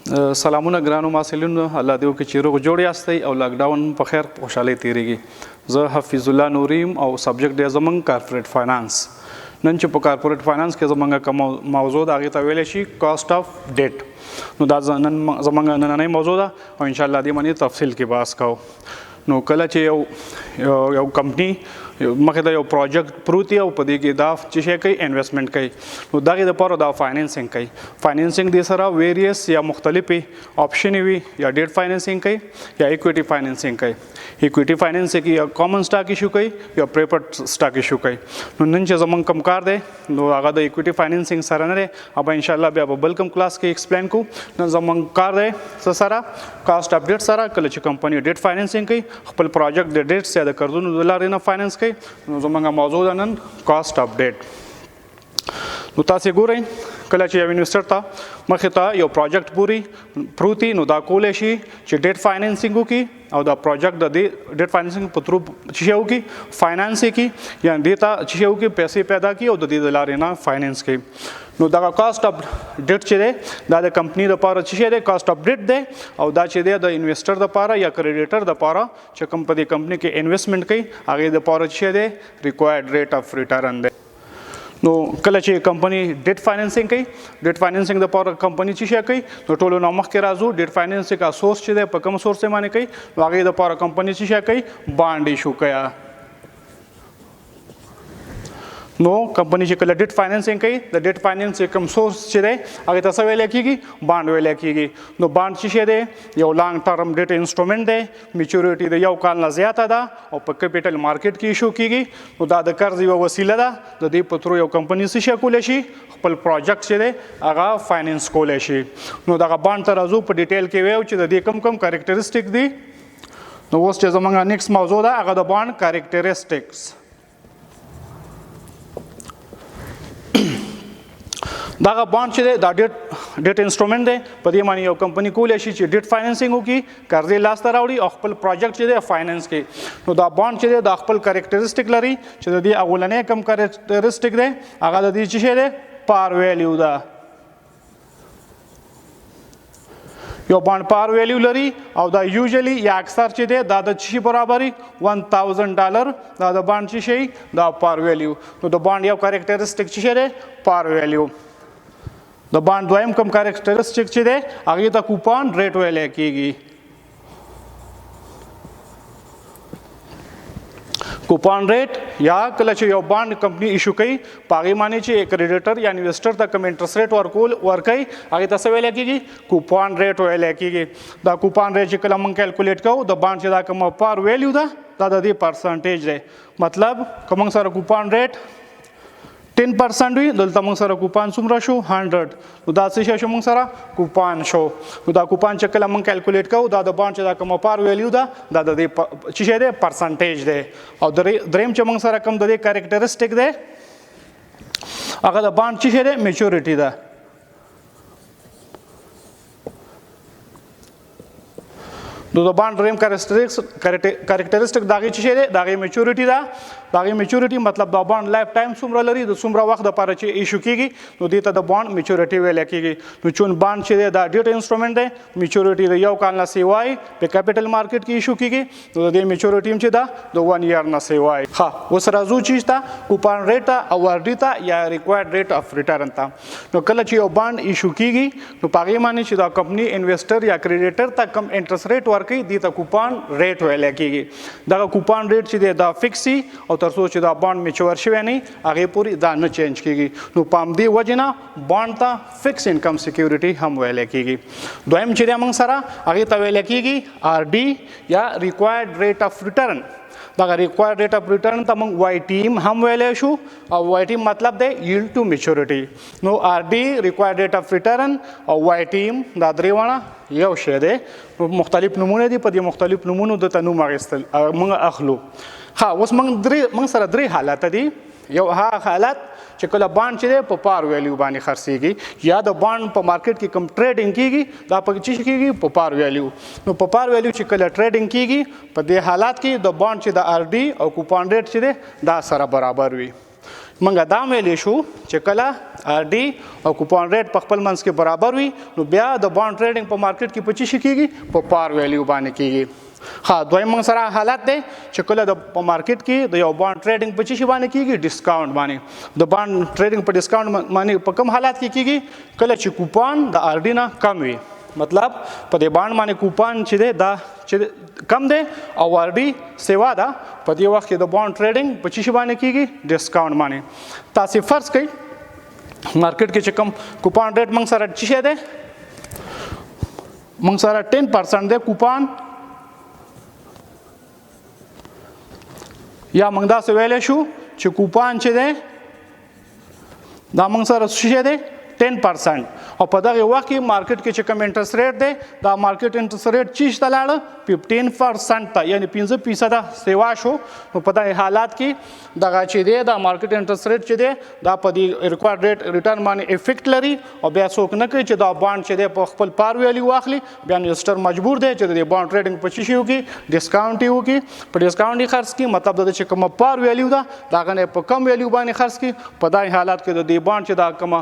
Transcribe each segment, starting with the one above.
سلامونه ګرانو محصلینو، الله دې وکړي چې روغ جوړ یاستئ او لاکډاون په خیر خوشحالۍ تېرېږي. زه حفیظ الله نوریم او سبجیکټ دی زموږ کارپوریټ فاینانس. نن چې په کارپوریټ فاینانس کې زموږ کوم موضوع ده هغې ته ویلی شي کاسټ اف ډیټ. نو دا نن زموږ نننۍ موضوع ده او انشاءالله دې باندې تفصیل کې بحث کوو. نو کله چې یو کمپنی مخې ته یو پروجیکټ پروت وي او په دې کې دا څه شی کوي انویسټمنټ کوي، نو دغې دپاره دا فاینانسینګ کوي. فاینانسینګ دې سره ویریس یا مختلفې آپشنې وي، یا ډیټ فاینانسینګ کوي یا ایکویټي فاینانسینګ کوي. ایکویټي فاینانسینګ کې یا کامن سټاک ایشو کوي یا پریفرډ سټاک ایشو کوي. نو نن چې زموږ کوم کار دی نو هغه د ایکویټي فاینانسینګ سره نه دی، ابا انشاءالله بیا به بل کوم کلاس کې ایکسپلین کوو. نن زموږ کار دی څه سره؟ کاسټ اف ډیټ سره. کله چې کمپنی ډیټ فاینانسینګ کوي، خپل پروجیکټ د ډیټس یا د قرضونو د لارې نه فاینانس کوي، نو زموږ موضوع ده نن کاسټ اف ډیټ. نو تاسې ګورئ کله چې یو انویسټر ته مخې ته یو پروجیکټ پروت وي، نو دا کولی شي چې ډیټ فاینانسینګ وکړي او دا پروجیکټ د دې ډیټ فاینانسینګ په تھرو څه شی وکړي، فاینانس یې کړي یا دې ته څه شی وکړي، پیسې پیدا کړي او د دې د لارې نه فاینانس کوي. نو دغه کاسټ اف ډیټ چې دی دا د کمپنی دپاره څه شی دی؟ کاسټ اف ډیټ دی. او دا چې دی د انویسټر دپاره یا کریډیټر دپاره چې کوم په دې کمپنی کې انویسټمنټ کوي هغې دپاره څه شی دی؟ ریکوایرډ ریټ اف ریټرن دی. نو کله چې کمپنی ډیټ فاینانسینګ کوي، ډیټ فاینانسینګ دپاره کمپنی څه شی کوي؟ نو ټولو نه مخکې راځو ډیټ فاینانسینګ کا سورس چې دی په کوم سورس یې باندې کوي، نو هغې دپاره کمپنی څه شی کوي؟ بانډ ایشو کوي. نو کمپنی چې کله ډیټ فاینانسینګ کوي، د ډیټ فاینانس کوم سورس چې دی هغې ته څه ویلی کېږي؟ بانډ ویلی کېږي. نو بانډ څه شی دی؟ یو لانګ ټرم ډیټ انسټرومنټ دی، میچورټي د 1 کال نه زیاته ده او په کیپیټل مارکیټ کې ایشو کېږي. نو دا د قرض یوه وسیله ده، د دې په تھرو یو کمپنی څه شی کولی شي؟ خپل پروجیکټ چې دی هغه فاینانس کولی شي. نو دغه بانډ ته راځو، په ډیټیل کې ویو چې د دې کوم کریکټرسټک دي. نو اوس چې زموږ نیکسټ موضوع ده هغه د بانډ کریکټرسټکس. دغه بانډ چې دی دا ډیټ انسټرومنټ دی، په دې باندې یو کمپنی کولی شي چې ډیټ فاینانسینګ وکړي، قرضې لاسته راوړي او خپل پروجیکټ چې دی فاینانس کړي. نو دا بانډ چې دی دا خپل کریکټرسټک لري چې د دې اولنی کوم کریکټرسټک دی هغه د دې څه شی دی؟ پار ویلیو ده. یو بانډ پار ویلیو لري او دا یوزلی یا اکثر چې دی دا د څه شي برابري؟ $1000 دا د بانډ څه شي؟ دا پار ویلیو. نو د بانډ یو کریکټرسټک څه شی دی؟ پار ویلیو. د بانډ دویم کوم کریکټرسټک چې دی هغې ته کوپان ریټ ویلی کېږي. کوپان ریټ یا کله چې یو بانډ کمپنی ایشو کوي په هغې باندې چې کریډیټر یا انویسټر ته کوم انټرسټ ریټ ورکوي هغې ته څه ویلی کېږي؟ کوپان ریټ ویلی کېږي. دا کوپان ریټ چې کله موږ کیلکولیټ کوو د بانډ چې دا کومه پار ویلیو ده دا د دې پرسنټیج دی. مطلب که موږ سره کوپان ریټ 10% وي، دلته موږ سره کوپان څومره شو؟ 100. نو دا څه شی شو موږ سره؟ کوپان شو. نو دا کوپان چې کله موږ کیلکولیټ کوو دا د بانډ چې دا کومه پار ویلیو ده دا د دې څه شی دی؟ پرسنټیج دی. او دریم چې موږ سره کوم د دې کریکټرسټک دی هغه د بانډ څه شی دی؟ میچورټي ده. نو د بانډ دریم کریکټرسټک د هغې څه شی دی؟ د هغې میچورټي ده. د هغې میچورټي مطلب دا بانډ لایف ټایم څومره لري، د څومره وخت دپاره چې ایشو کېږي نو دې ته د بانډ میچورټي ویلی کېږي. نو چون بانډ چې دی دا ډیټ انسټرومنټ دی، میچورټي د 1 کال نه سیوای په کیپیټل مارکیټ کې ایشو کېږي، نو د دې میچورټي هم چې ده د 1 ایئر نه سیوای. ښه، اوس راځو چیز ته کوپان ریټ ته او آر ډي ته یا ریکوایرډ ریټ اف ریټرن ته. نو کله چې یو بانډ ایشو کېږي نو په هغې باندې چې دا کمپنی انویسټر یا کریډیټر ته کوم انټرسټ ریټ ورکوي دې ته کوپان ریټ ویلی کېږي. دغه کوپان ریټ چې دی دا فکس وي او تر څو چې دا بانډ میچور شوی نه هغې پورې دا نه چینج کېږي. نو په همدې وجې نه بانډ ته فکس انکم سیکیورټي هم ویلی کېږي. دویم چې دی موږ سره هغې ته ویلی کېږي آر ډي یا ریکوایرډ ریټ اف ریټرن. دغه ریکوایرډ ریټ اف ریټرن ته موږ وائی ټي هم ویلی شو او وائی ټي مطلب دی ییلډ ټو میچورټي. نو آر ډي ریکوایرډ ریټ اف ریټرن او وائی ټي دا درې واړه یو شی دی. مختلف نومونه دي، په دې مختلف نومونو دته نوم اخیستل موږ اخلو. ها، اوس موږ سره درې حالت دي. یو هغه حالت چې کله بانډ چې دی په پار ویلیو باندې خرڅېږي یا د بانډ په مارکیټ کې کوم ټریډینګ کېږي دا په څه کېږي؟ په پار ویلیو. نو په پار ویلیو چې کله ټریډینګ کېږي په دې حالات کې د بانډ چې د آر ډي او کوپان ریټ چې دی دا سره برابر وي. منګه دا ویلې شو چې کله آر ډي او کوپان ریټ په خپل منځ کې برابر وي نو بیا د بانډ ټریډینګ په مارکیټ کې په څه شي کېږي په پار ویلیو باندې کېږي. ها دویم موږ سره حالت دی چې کله د په مارکیټ کې د یو بانډ ټریډینګ په څه شي باندې کېږي ډسکاونټ باندې. د بانډ ټریډینګ په ډسکاونټ باندې په کوم حالت کې کېږي کله چې کوپان د آر ډي نه کم وي. مطلب په دې بانډ باندې کوپان چې دی دا چې کم دی او آر ډي سیوا ده په دې وخت کې د بانډ ټریډینګ په څه شي باندې کېږي ډسکاونټ باندې. تاسو فرض کړئ مارکیټ کې چې کم کوپان ریټ موږ سره څه شی دی موږ سره 10% دی کوپان یا موږ داسې ویلی شو چې کوپان چې دی دا موږ سره څه شی دی 10% او په دغه وخت کې مارکیټ کې چې کوم انټرست ریټ دی دا مارکیټ انټرست ریټ چیش ته لاړه 15% ته یعنی 15% سیوا شو. نو په دغه حالات کې دغه چې دی دا مارکیټ انټرست ریټ چې دی دا په دې ریکوایرډ ریټ ریټرن باندې افیکټ لري او بیا څوک نه کوي چې دا بانډ چې دی په خپل پار ویلیو واخلي بیا انویسټر مجبور دی چې د بانډ ټریډینګ په څه شي وکړي ډسکاونټ یې وکړي په ډسکاونټ یې خرڅ کړي مطلب دا چې کومه پار ویلیو ده د هغه نه په کم ویلیو باندې خرڅ کړي. په دغه حالات کې د دې بانډ چې دا کومه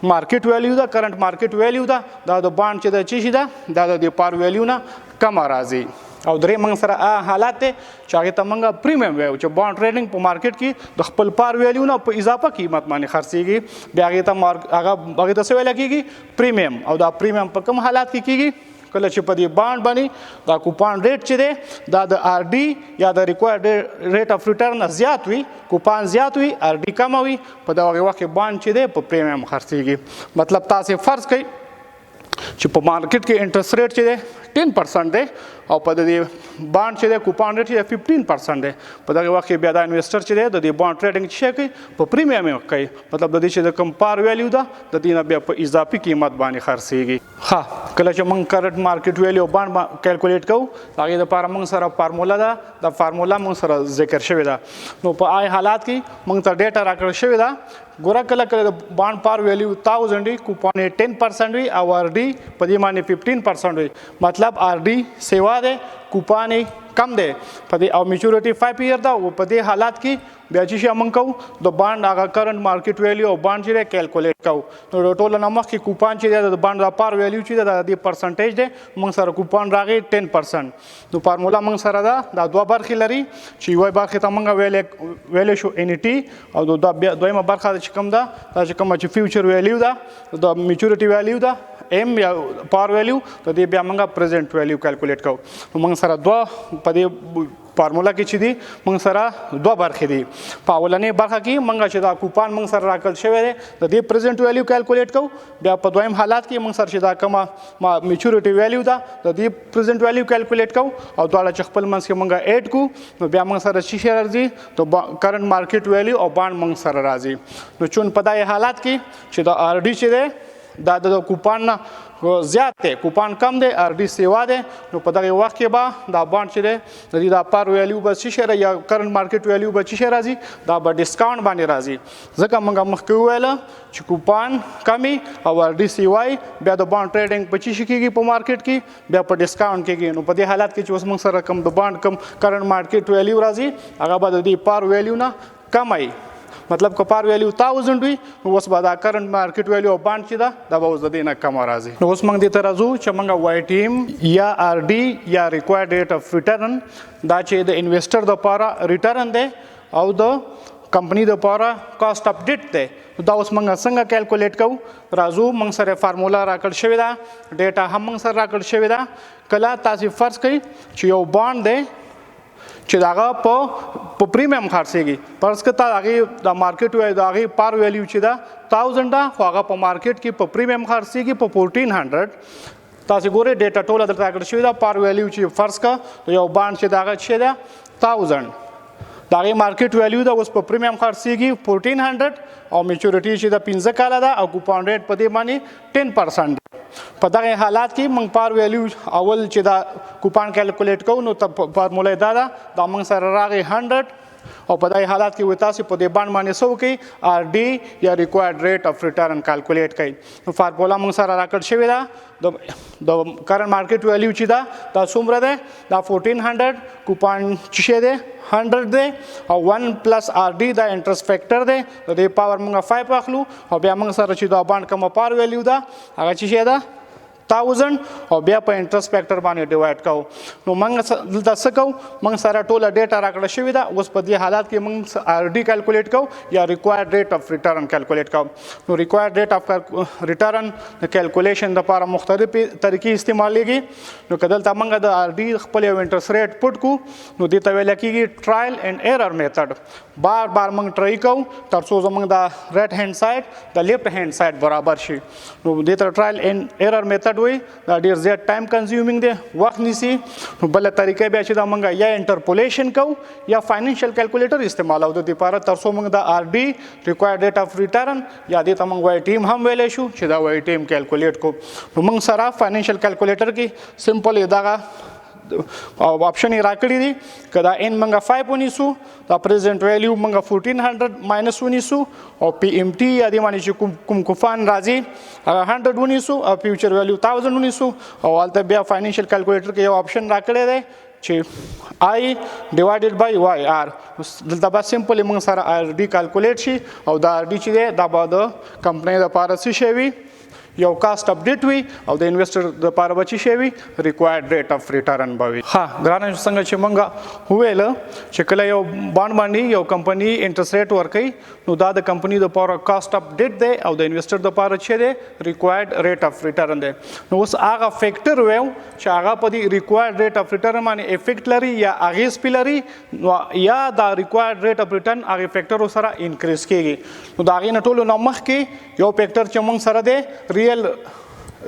مارکیټ ویلیو ده کرنٹ مارکیټ ویلیو ده دا د بانډ چې د څه شي ده دا د پار ویلیو نه کم راځي. او درې موږ سره حالات دی چې هغې ته موږ پریمیم وایو چې بانډ ټریډینګ په مارکیټ کې د خپل پار ویلیو نه په اضافه قیمت باندې خرڅېږي بیا هغې ته څه ویلی کېږي پریمیم. او دا پریمیم په کوم حالات کې کېږي کله چې په دې بانډ باندې دا کوپان ریټ چې دی دا د آر ډي یا د ریکوایرډ ریټ اف ریټرن زیات وي کوپان زیات وي آر ډي کمه وي په دغه وخت کې بانډ چې دی په پریمیم خرڅېږي. مطلب تاسې فرض کړئ چې په مارکیټ کې انټرست ریټ چې دی 10% دی او په دې بانډ چې دی کوپان ریټ چې دی 15% دی په دغه وخت کې بیا دا انویسټر چې دی د دې بانډ ټریډینګ څه کوي په پریمیم یې کوي مطلب د دې چې د کوم پار ویلیو ده د دې نه بیا په اضافي قیمت باندې خرڅېږي. ها کله چې موږ کرنټ مارکیټ ویلیو بانډ کیلکولیټ کوو هغې دپاره موږ سره فارموله ده دا فارموله موږ سره ذکر شوې ده. نو په آی حالات کې موږ ته ډیټا راکړل شوې ده ګوره کله کله د بانډ پار ویلیو 1000 وي کوپان یې 10% وي او آر ډي په دې باندې 15% وي مطلب آر ډي سیوا دی کوپان کم دی په دې او میچورټي 5 ایئر ده او په دې حالات کې بیا چې شي موږ کوو د بانډ هغه کرنټ مارکیټ ویلیو او بانډ چې دی کیلکولیټ کوو. نو ټوله نه مخکې کوپان چې دی د بانډ د پار ویلیو چې دی د دې پرسنټیج دی موږ سره کوپان راغی 10%. نو فارموله موږ سره ده دا دوه برخې لري چې یوه برخې ته موږ ویلی شو ان ټي او دا دویمه برخه چې کوم ده دا چې کومه چې فیوچر ویلیو ده د میچورټي ویلیو ده ایم یا پار ویلیو د دې بیا موږ پریزنټ ویلیو کیلکولیټ کوو. نو موږ سره دوه په دې فارموله کې چې دي موږ سره دوه برخې دي. په اولنۍ برخه کې موږ چې دا کوپان موږ سره راکړل شوی دی د دې پریزنټ ویلیو کیلکولیټ کوو بیا په دویم حالات کې موږ سره چې دا کومه میچورټي ویلیو ده د دې پریزنټ ویلیو کیلکولیټ کوو او دواړه چې خپل منځ کې موږ ایډ کوو نو بیا موږ سره څه شی راځي د کرنټ مارکیټ ویلیو او بانډ موږ سره راځي. نو چون په دغه حالات کې چې د آر ډي چې دی دا د کوپان نه زیات دی کوپان کم دی آر ډي سیوا دی نو په دغه وخت کې به دا بانډ چې دی د دې د پار ویلیو به څه شی یا کرنټ مارکیټ ویلیو به څه شی راځي دا به ډسکاونټ باندې راځي ځکه موږ مخکې وویله چې کوپان کمی او آر ډي سیوای بیا د بانډ ټریډینګ په څه شي کېږي په مارکیټ کې بیا په ډسکاونټ کېږي. نو په دې حالات کې چې اوس موږ سره کم د بانډ کم کرنټ مارکیټ ویلیو راځي هغه به د دې پار ویلیو نه کمای مطلب که پار ویلیو 1000 وي نو اوس به دا کرنټ مارکیټ ویلیو او بانډ چې ده دا به اوس د دې نه کمه راځي. نو اوس موږ دې ته راځو چې موږ وای ټي ایم یا آر ډي یا ریکوایرډ ریټ اف ریټرن دا چې د انویسټر دپاره ریټرن دی او د کمپنی دپاره کاسټ اف ډیټ دی دا اوس موږ څنګه کیلکولیټ کوو راځو موږ سره فارموله راکړل شوې ده ډیټا هم موږ سره راکړل شوې ده. کله تاسې فرض کړئ چې یو بانډ دی چې هغه په پریمیم خرڅېږي فرض کړه تا هغې د مارکیټ د هغې پار ویلیو چې ده 1000 ده خو هغه په مارکیټ کې په پریمیم خرڅېږي په 1400. تاسې ګورئ ډیټا ټوله درته راکړل شوې ده پار ویلیو چې فرض کړه یو بانډ چې د هغه څه ده 1000 د هغې مارکیټ ویلیو ده اوس په پریمیم خرڅېږي 1400 او میچورټي چې د 15 کاله ده او کوپان ریټ په دې باندې 10% ده. په دغه حالات کې موږ پار ویلیو اول چې دا کوپان کیلکولیټ کوو نو فارموله دا ده دا موږ سره راغی 100 او په دای حالات کې وي تاسو په دې باندې باندې سو کې ار ډي یا ریکوایرډ ریټ اف ریټرن کیلکولیټ کړئ نو فارمولا موږ سره راکړ شوی دا د کرنٹ مارکیټ ویلیو چې دا څومره ده دا 1400 کوپان چې ده 100 ده او 1 پلس ار ډي دا انټرست فیکټر ده د دې پاور موږ 5 اخلو او بیا موږ سره چې دا باندې کوم پار ویلیو ده هغه چې ده 1000 او بیا په انټرست فیکټر باندې ډیوایډ کوو نو موږ دلته څه کوو موږ سره ټوله ډیټا راکړه شوې ده اوس په دې حالات کې موږ ار ډي کیلکولیټ کوو یا ریکوایرډ ریټ اف ریټرن کیلکولیټ کوو نو ریکوایرډ ریټ اف ریټرن د کیلکولیشن لپاره مختلفې طریقې استعمالېږي نو که دلته موږ د ار ډي خپل یو انټرست ریټ پټ کړو نو دې ته ویل کېږي ټرایل اینډ ایرر میتھډ بار بار موږ ټرای کوو تر څو زموږ د رایټ هینډ سایډ د لیفټ هینډ سایډ برابر شي نو دې ته ټرایل اینډ ایرر میتھډ وي دا ډیر زیات ټایم کنزیومینګ دی وخت نیسي نو بل طریقې بیا چې دا موږ یا انټرپولیشن کوو یا فاینانشل کیلکولیټر استعمالو د دې لپاره تر څو موږ د ار ډي ریکوایرډ ریټ اف ریټرن یا دې ته موږ وای ټیم هم ویلی شو چې دا وای ټیم کیلکولیټ کو نو موږ سره فاینانشل کیلکولیټر کې سمپل دغه آپشن یې راکړي دي که دا ان موږ 5 ونیسو دا پریزنټ ویلیو موږ 1400 ماینس ونیسو او پی ایم ټي یا دې باندې چې کوم کوفان راځي هغه 100 ونیسو او فیوچر ویلیو 1000 ونیسو او هلته بیا فاینانشل کیلکولیټر کې یو آپشن راکړی دی چې آی ډیوایډډ بای واي آر دلته به سمپل موږ سره آر ډي کیلکولیټ شي او دا آر ډي چې دی دا به د کمپنۍ لپاره څه شی وي یو کاست اپډیټ وي او د انویسټر د لپاره به څه شی وي ریکوایرډ ریټ اف ریټرن به وي ها ګرانه څنګه چې موږ وویل چې کله یو بانډ باندې یو کمپنۍ انټرست ریټ ورکوي نو دا د کمپنۍ د لپاره کاست اپډیټ دی او د انویسټر د لپاره چې دی ریکوایرډ ریټ اف ریټرن دی نو اوس هغه فیکټر ویو چې هغه په دې ریکوایرډ ریټ اف ریټرن باندې افیکټ لري یا اغیز پې لري نو یا دا ریکوایرډ ریټ اف ریټرن هغې فیکټرو سره انکریز کیږي نو د هغې نه ټولو نه مخکې یو فیکټر چې موږ سره دی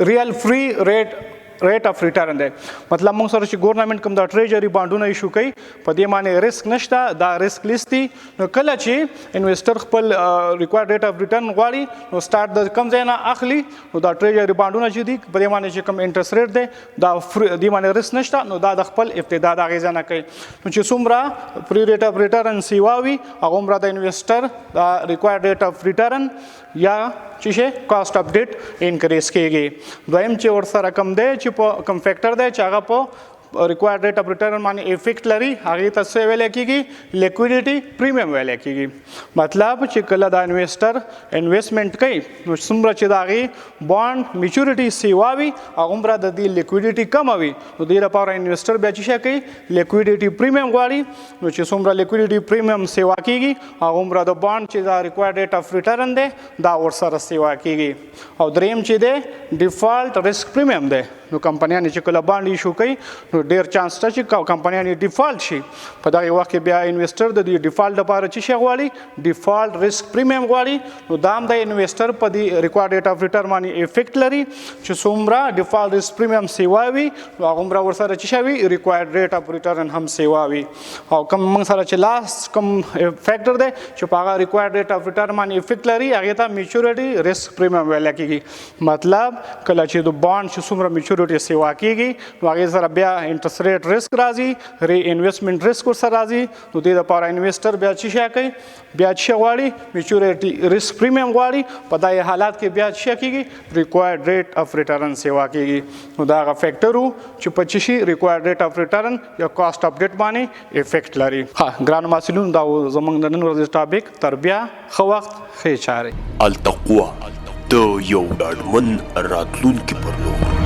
ریل فری ریټ اف ریټرن دی مطلب موږ سره چې ګورنمنټ کوم دا ټریجري بانډونه ایشو کوي په دې باندې ریسک نشته دا ریسک لیست دي نو کله چې انویسټر خپل ریکوایرډ ریټ اف ریټرن غواړي نو سٹارټ د کم ځای نه اخلي نو دا ټریجري بانډونه چې دي په دې باندې چې کوم انټرست ریټ دی دا دې باندې ریسک نشته نو دا د خپل ابتدا د اغیزه نه کوي نو چې څومره فری ریټ اف ریټرن سیوا وي هغومره د انویسټر دا ریکوایرډ ریټ اف ریټرن یا چې شي کاست اپډیټ انکریز کیږي دویم چې ورسره کم دی چې په کم فیکټر دی چې هغه په ریکوایرډ ریټ اف ریټرن باندې افیکټ لري هغې ته څه ویلی کېږي لیکویډیټي پریمیم ویلی کېږي مطلب چې کله دا انویسټر انویسټمنټ کوي نو څومره چې د هغې بانډ میچورټي سیوا وي هغومره د دې لیکویډیټي کمه وي نو دې لپاره انویسټر بیا چې شی کوي لیکویډیټي پریمیم غواړي نو چې څومره لیکویډیټي پریمیم سیوا کېږي هغومره د بانډ چې دا ریکوایرډ ریټ اف ریټرن دی دا ورسره سیوا کېږي او دریم چې دی ډیفالټ ریسک پریمیم دی نو کمپنیانې چې کله بانډ ایشو کوي نو ډیر چانس شته چې کمپنیانې ډیفالټ شي په دغه وخت کې بیا انویسټر د دې ډیفالټ لپاره څه شی غواړي ډیفالټ ریسک پریمیم غواړي نو دا هم د انویسټر په دې ریکوایرډ ریټ اف ریټرن باندې افیکټ لري چې څومره ډیفالټ ریسک پریمیم سیوا وي نو هغومره ورسره څه شی وي ریکوایرډ ریټ اف ریټرن هم سیوا وي او کوم موږ سره چې لاست کوم فیکټر دی چې په هغه ریکوایرډ ریټ اف ریټرن باندې افیکټ لري هغې ته میچورټي ریسک پریمیم ویلی کېږي مطلب کله چې د بانډ چې څومره میچورټي سیوا کېږي نو هغې سره بیا انټرست ریټ ریسک راځي ری انویسټمنټ ریسک ورسره راځي نو دې لپاره انویسټر بیا څه شی کوي بیا څه شی غواړي میچورټي ریسک پریمیم غواړي په دغه حالات کې بیا څه شی کېږي ریکوایرډ ریټ اف ریټرن سیوا کېږي نو دا هغه فیکټر و چې په څه شي ریکوایرډ ریټ اف ریټرن یا کاسټ اپډیټ باندې افیکټ لري ها ګرانو محصلینو دا زموږ د نن ورځې ټاپک تر بیا ښه وخت ښې چارې التقوا د یو ډاډمن راتلونکي پر لور